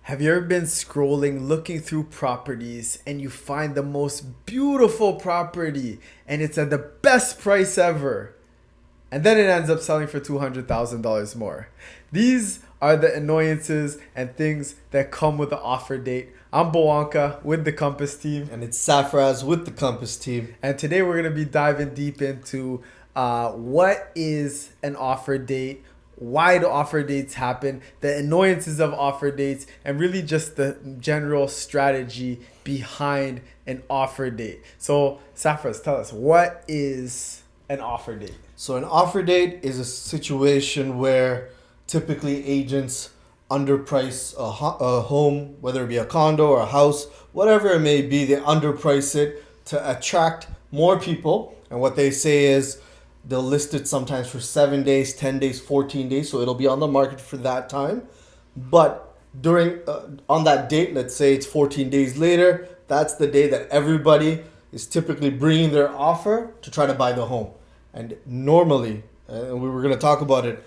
Have you ever been scrolling, looking through properties, and you find the most beautiful property and it's at the best price ever? And then it ends up selling for $200,000 more. These are the annoyances and things that come with the offer date. I'm Boanka with the Compass team. And it's Safraz with the Compass team. And today we're going to be diving deep into what is an offer date, why do offer dates happen, the annoyances of offer dates, and really just the general strategy behind an offer date. So, Safras, tell us, what is an offer date? So an offer date is a situation where typically agents underprice a home, whether it be a condo or a house, whatever it may be, they underprice it to attract more people. And what they say is they'll list it sometimes for 7 days, 10 days, 14 days. So it'll be on the market for that time. But during on that date, let's say it's 14 days later, that's the day that everybody is typically bringing their offer to try to buy the home. And normally, and we were going to talk about it,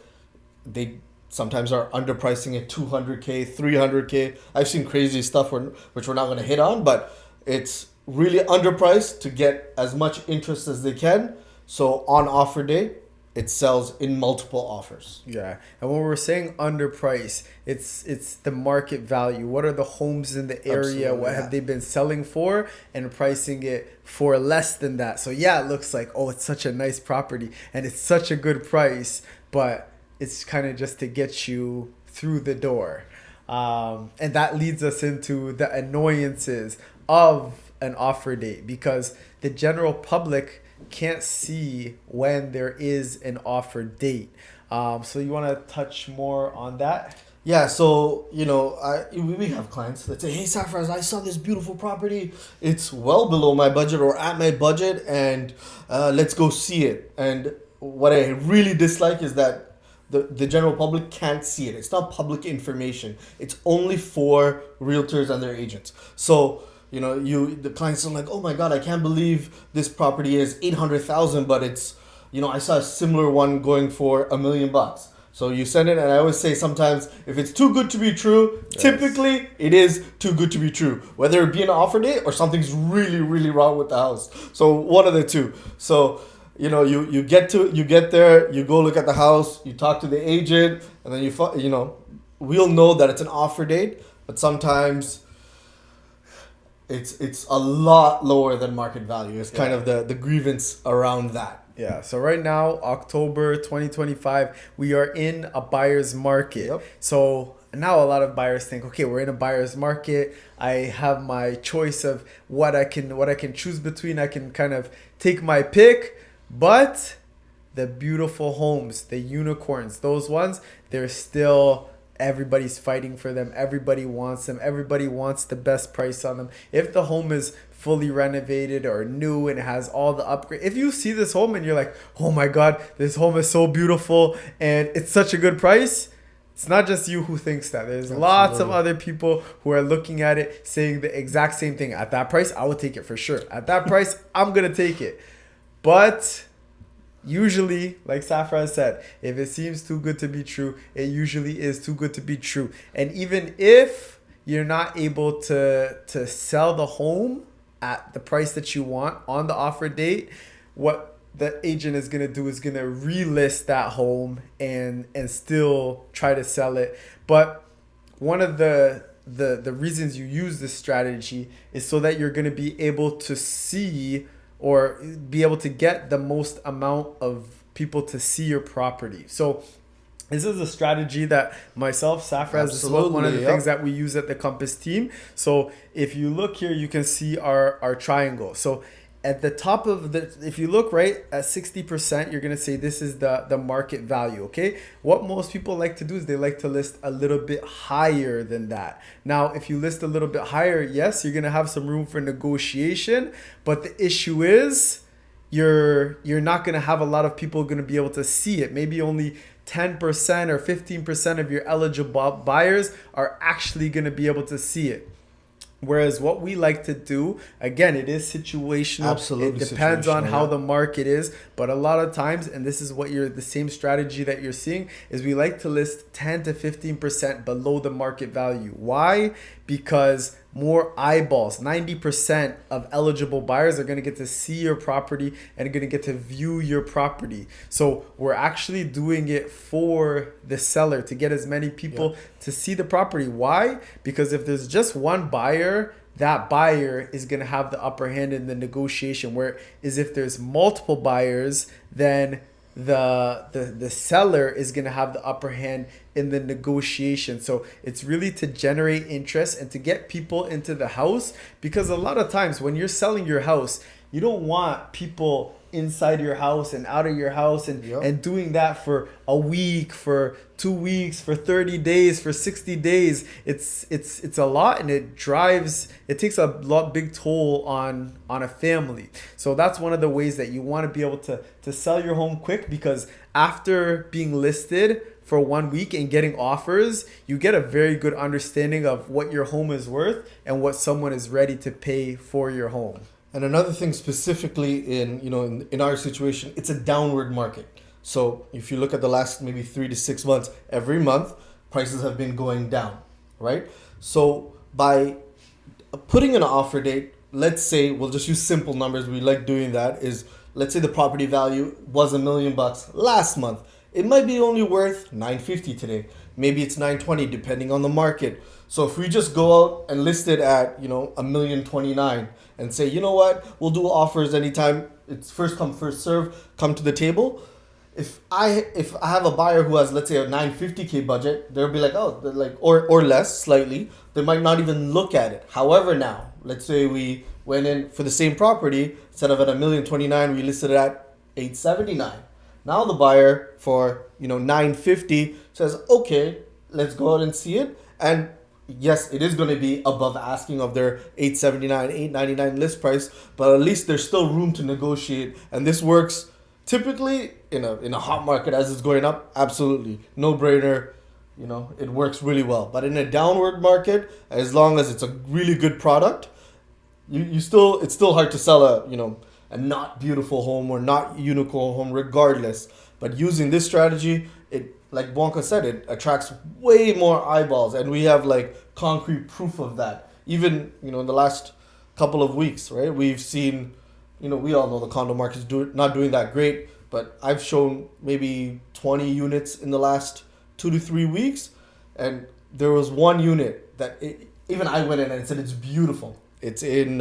they sometimes are underpricing it 200K, 300K. I've seen crazy stuff which we're not going to hit on, but it's really underpriced to get as much interest as they can. So on offer day, it sells in multiple offers. Yeah. And when we're saying underprice, it's the market value. What are the homes in the area? Absolutely, What have they been selling for and pricing it for less than that? So yeah, it looks like, oh, it's such a nice property and it's such a good price, but it's kind of just to get you through the door. And that leads us into the annoyances of an offer date because the general public can't see when there is an offer date. So you want to touch more on that? Yeah, so, we have clients that say, hey, Safraz, I saw this beautiful property. It's well below my budget or at my budget, and let's go see it. And what I really dislike is that the general public can't see it. It's not public information. It's only for realtors and their agents. So, the clients are like, oh my God, I can't believe this property is 800,000, but it's, I saw a similar one going for $1 million. So you send it, and I always say sometimes if it's too good to be true, yes, typically it is too good to be true. Whether it be an offer date or something's really, really wrong with the house. So one of the two. So you get there, you go look at the house, you talk to the agent, and then we'll know that it's an offer date, but sometimes it's a lot lower than market value. It's kind of the grievance around that. Yeah, so right now, October 2025, we are in a buyer's market. Yep. So now a lot of buyers think, okay, we're in a buyer's market. I have my choice of what I can choose between. I can kind of take my pick, but the beautiful homes, the unicorns, those ones, they're still, everybody's fighting for them. Everybody wants them. Everybody wants the best price on them. If the home is fully renovated or new and it has all the upgrade, if you see this home and you're like, oh my God, this home is so beautiful and it's such a good price, it's not just you who thinks that. There's lots of other people who are looking at it saying the exact same thing. At that price, I would take it for sure. At that price, I'm going to take it. But usually, like Safra said, if it seems too good to be true, it usually is too good to be true. And even if you're not able to sell the home at the price that you want on the offer date, what the agent is going to do is going to relist that home and still try to sell it. But one of the reasons you use this strategy is so that you're going to be able to see or be able to get the most amount of people to see your property. So this is a strategy that myself, Safraz, this is one of the things that we use at the Compass team. So if you look here, you can see our triangle. So at the top of if you look right at 60%, you're going to say this is the market value, okay? What most people like to do is they like to list a little bit higher than that. Now, if you list a little bit higher, yes, you're going to have some room for negotiation, but the issue is you're not going to have a lot of people going to be able to see it. Maybe only 10% or 15% of your eligible buyers are actually going to be able to see it. Whereas what we like to do, again, it is situational. Absolutely It depends on situational, how yeah. the market is. But a lot of times, and this is what the same strategy that you're seeing, is we like to list 10 to 15% below the market value. Why? Because more eyeballs, 90% of eligible buyers are going to get to see your property and going to get to view your property. So we're actually doing it for the seller to get as many people to see the property. Why? Because if there's just one buyer, that buyer is going to have the upper hand in the negotiation. Whereas if there's multiple buyers, then the seller is going to have the upper hand in the negotiation. So it's really to generate interest and to get people into the house, because a lot of times when you're selling your house, you don't want people inside your house and out of your house and doing that for a week, for 2 weeks, for 30 days, for 60 days. It's a lot, and it takes a lot big toll on a family. So that's one of the ways that you want to be able to sell your home quick, because after being listed for 1 week and getting offers, you get a very good understanding of what your home is worth and what someone is ready to pay for your home. And another thing specifically in our situation, it's a downward market. So if you look at the last maybe 3 to 6 months, every month prices have been going down, right? So by putting an offer date, let's say we'll just use simple numbers. We like doing that. Is let's say the property value was $1 million last month. It might be only worth $950 today. Maybe it's $920 depending on the market. So if we just go out and list it at $1,029,000 and say, you know what, we'll do offers anytime. It's first come first serve. Come to the table. If I have a buyer who has, let's say, a $950K budget, they'll be like, or less slightly. They might not even look at it. However, now let's say we went in for the same property, instead of at $1,029,000, we listed it at $879,000. Now the buyer for $950 says, okay, let's go out and see it. And yes, it is going to be above asking of their $879, $899 list price, but at least there's still room to negotiate. And this works typically in a hot market as it's going up. Absolutely, no brainer. It works really well. But in a downward market, as long as it's a really good product, it's still hard to sell a not beautiful home or not unicorn home regardless. But using this strategy, it, like Blanca said, it attracts way more eyeballs, and we have concrete proof of that. Even in the last couple of weeks, right? We've seen, we all know the condo market's not doing that great, but I've shown maybe 20 units in the last 2 to 3 weeks, and there was one unit that even I went in and said it's beautiful. It's in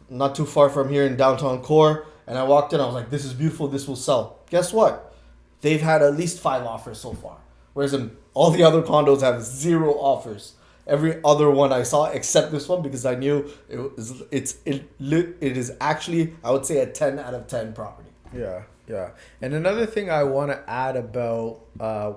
not too far from here in downtown Core, and I walked in, I was like, this is beautiful, this will sell. Guess what? They've had at least 5 offers so far, whereas in all the other condos have 0 offers. Every other one I saw except this one, because I knew it is actually, I would say, a 10 out of 10 property. Yeah. And another thing I want to add about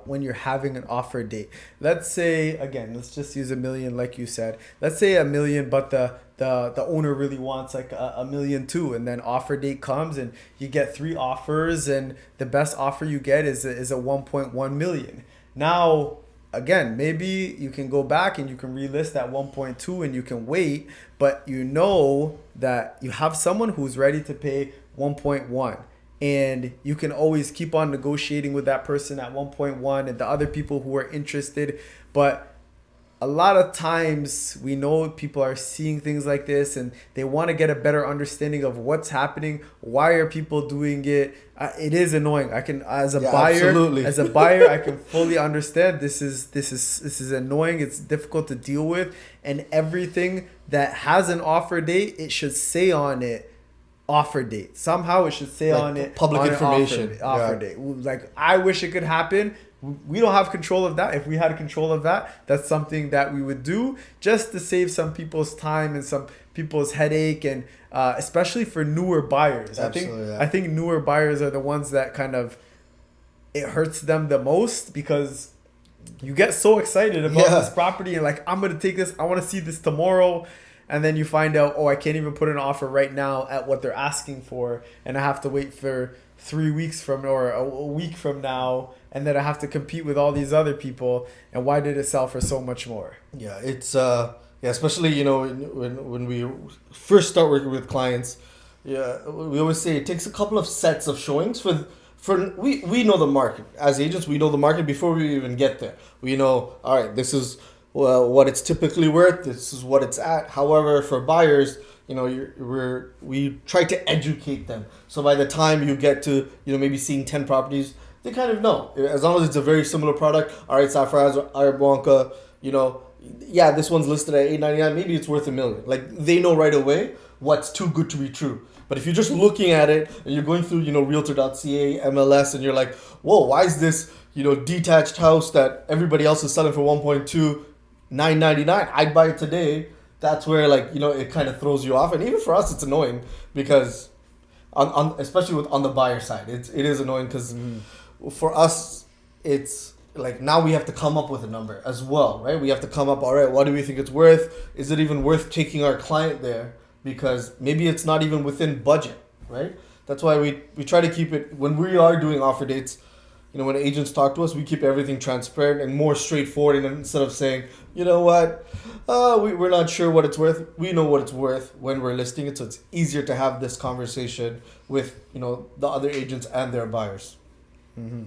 when you're having an offer date, let's say, again, let's just use $1 million like you said. Let's say $1 million, but the owner really wants like $1.2 million, and then offer date comes and you get 3 offers, and the best offer you get is a $1.1 million. Now, again, maybe you can go back and you can relist that 1.2 and you can wait, but you know that you have someone who's ready to pay 1.1. And you can always keep on negotiating with that person at 1.1 and the other people who are interested. But a lot of times we know people are seeing things like this and they want to get a better understanding of what's happening. Why are people doing it? It is annoying. I can, as a buyer, I can fully understand this is annoying. It's difficult to deal with, and everything that has an offer date, it should say on it offer date. Somehow it should say on it public information offer date. Like, I wish it could happen. We don't have control of that. If we had control of that, that's something that we would do just to save some people's time and some people's headache, and especially for newer buyers. I think newer buyers are the ones that kind of, it hurts them the most, because you get so excited about this property and like, I'm gonna take this, I want to see this tomorrow. And then you find out, I can't even put an offer right now at what they're asking for, and I have to wait for 3 weeks from or a week from now, and then I have to compete with all these other people? And why did it sell for so much more? Yeah, it's yeah, especially when we first start working with clients. Yeah, we always say it takes a couple of sets of showings for we know the market as agents. We know the market before we even get there. We know, all right, this is what it's typically worth. This is what it's at. However, for buyers, we try to educate them. So by the time you get to maybe seeing 10 properties, they kind of know. As long as it's a very similar product. All right, Safaraz or Ayabuanca, yeah, this one's listed at $899. Maybe it's worth $1 million. Like they know right away what's too good to be true. But if you're just looking at it and you're going through, Realtor.ca, MLS, and you're like, whoa, why is this, detached house that everybody else is selling for 1.2, $999? I'd buy it today. That's where it kind of throws you off. And even for us, it's annoying because especially on the buyer side, it is annoying because for us, it's like now we have to come up with a number as well, right? We have to come up, all right, what do we think it's worth? Is it even worth taking our client there? Because maybe it's not even within budget, right? That's why we try to keep it, when we are doing offer dates, when agents talk to us, we keep everything transparent and more straightforward. And instead of saying, you know what, we're not sure what it's worth, we know what it's worth when we're listing it. So it's easier to have this conversation with, the other agents and their buyers. Mm-hmm.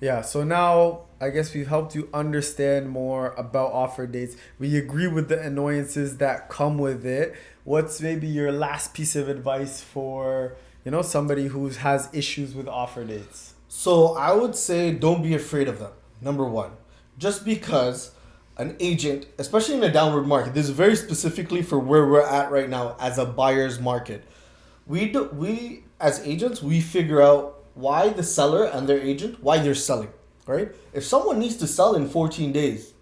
Yeah, so now I guess we've helped you understand more about offer dates. We agree with the annoyances that come with it. What's maybe your last piece of advice for, somebody who has issues with offer dates? So I would say don't be afraid of them. Number one, just because an agent, especially in a downward market, this is very specifically for where we're at right now as a buyer's market. We as agents, we figure out why the seller and their agent, why they're selling, right? If someone needs to sell in 14 days,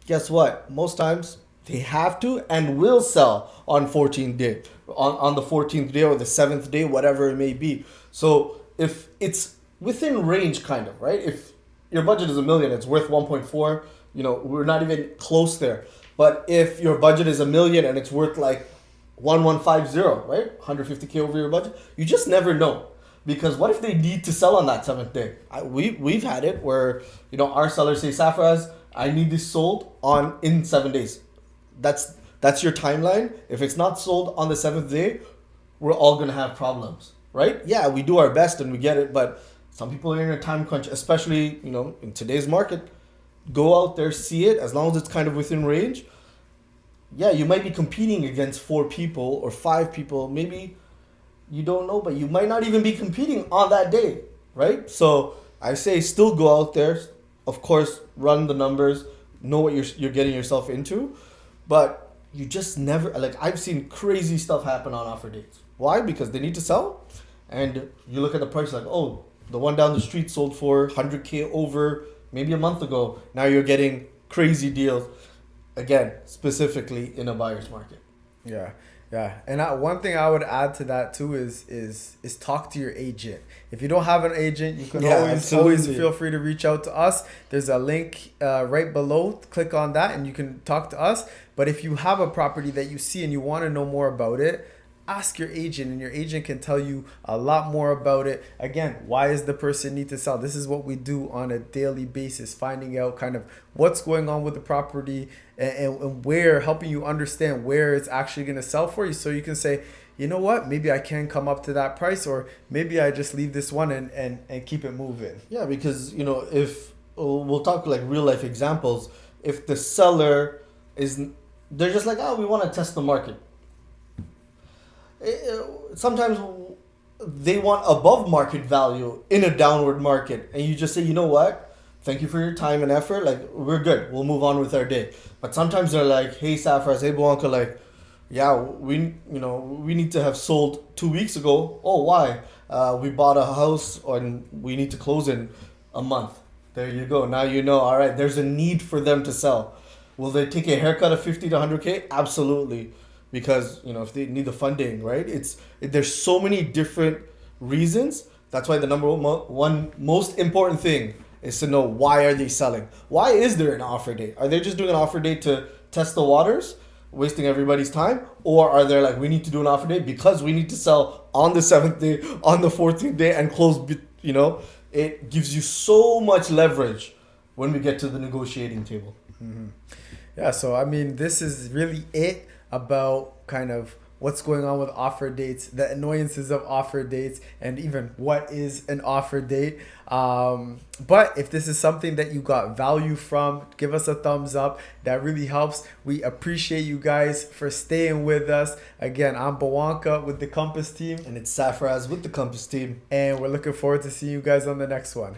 guess what? Most times they have to and will sell on 14 day, on the 14th day or the 7th day, whatever it may be. So if it's within range, kind of, right? If your budget is $1 million, it's worth 1.4, we're not even close there. But if your budget is $1 million and it's worth like 1150, right? 150K over your budget, you just never know. Because what if they need to sell on that 7th day? We've had it where, our sellers say, Safaraz, I need this sold in 7 days. That's your timeline. If it's not sold on the 7th day, we're all going to have problems, right? Yeah, we do our best and we get it, but some people are in a time crunch, especially, in today's market. Go out there, see it, as long as it's kind of within range. Yeah, you might be competing against 4 people or 5 people, maybe. You don't know, but you might not even be competing on that day, right? So I say still go out there. Of course, run the numbers, know what you're getting yourself into, but you just never, I've seen crazy stuff happen on offer dates. Why? Because they need to sell, and you look at the price like, oh, the one down the street sold for 100K over maybe a month ago. Now you're getting crazy deals, again, specifically in a buyer's market. Yeah. Yeah, and one thing I would add to that too is talk to your agent. If you don't have an agent, you can always feel free to reach out to us. There's a link right below. Click on that and you can talk to us. But if you have a property that you see and you want to know more about it, ask your agent, and your agent can tell you a lot more about it. Again, why does the person need to sell? This is what we do on a daily basis, finding out kind of what's going on with the property and where, helping you understand where it's actually going to sell for you, so you can say, you know what, maybe I can come up to that price, or maybe I just leave this one and keep it moving. Yeah, because if we'll talk like real life examples, if the seller they're just like, oh, we want to test the market. Sometimes they want above market value in a downward market, and you just say, you know what, thank you for your time and effort, we're good, we'll move on with our day. But sometimes they're like, hey Safaraz, hey Blanca, yeah, we need to have sold 2 weeks ago. Oh, why? We bought a house and we need to close in a month. There you go. Now all right, there's a need for them to sell. Will they take a haircut of 50 to 100K? Absolutely. Because, if they need the funding, right? There's so many different reasons. That's why the number one most important thing is to know, why are they selling? Why is there an offer date? Are they just doing an offer date to test the waters? wasting everybody's time? Or are there like, we need to do an offer day because we need to sell on the 7th day, on the 14th day, and close, you know? It gives you so much leverage when we get to the negotiating table. Mm-hmm. Yeah, so I mean, this is really it about kind of what's going on with offer dates, the annoyances of offer dates, and even what is an offer date. But if this is something that you got value from, give us a thumbs up. That really helps. We appreciate you guys for staying with us. Again, I'm Bawanka with the Compass team. And it's Safraz with the Compass team. And we're looking forward to seeing you guys on the next one.